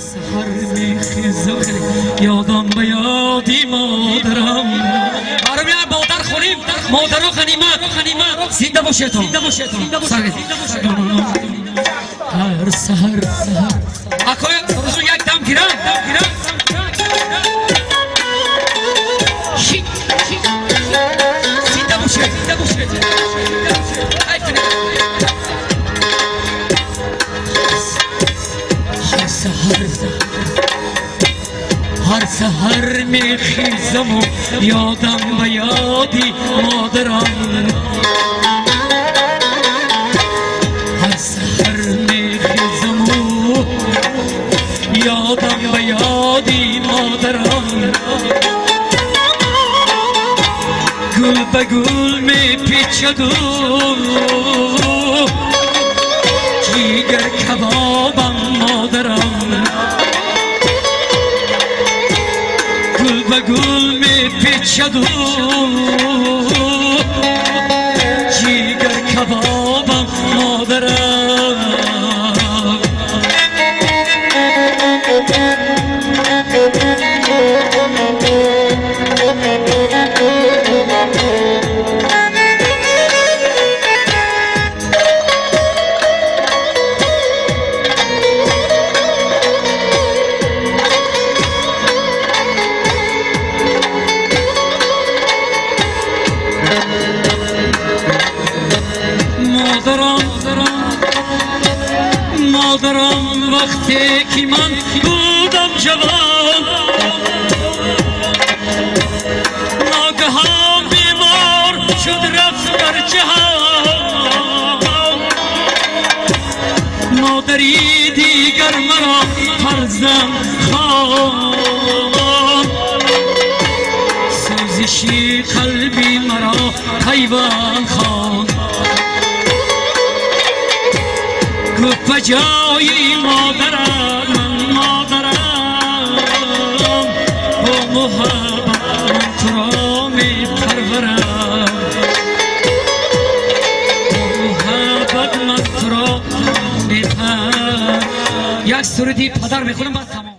سحر میخیزم یادم به یادی مادرم. آره مادر خوریم، مادر غنیمت زنده باشه تو. هر سحر اکوی روزو یک دم گیرم زنده باشه. هر سحر میخیزم و یادم به یادی مادرم. هر سحر میخیزم و یادم به یادی مادرم. گل به گل میپیچد و جیگر کبابم مادرم. گل به گل میپیچد و جیگر کبابم مادرم. مادرم وقتی که من بودم جوان ناگهان بیمار شد رفت در جهان. مادری دیگر مرا فرزند خواند، سوزشی قلبی مرا حیوان خواند. گفت بجای مادرم با محبت تو را می پرورم. با محبت من تو را می پرورم. یک سرودی پدر میخونم.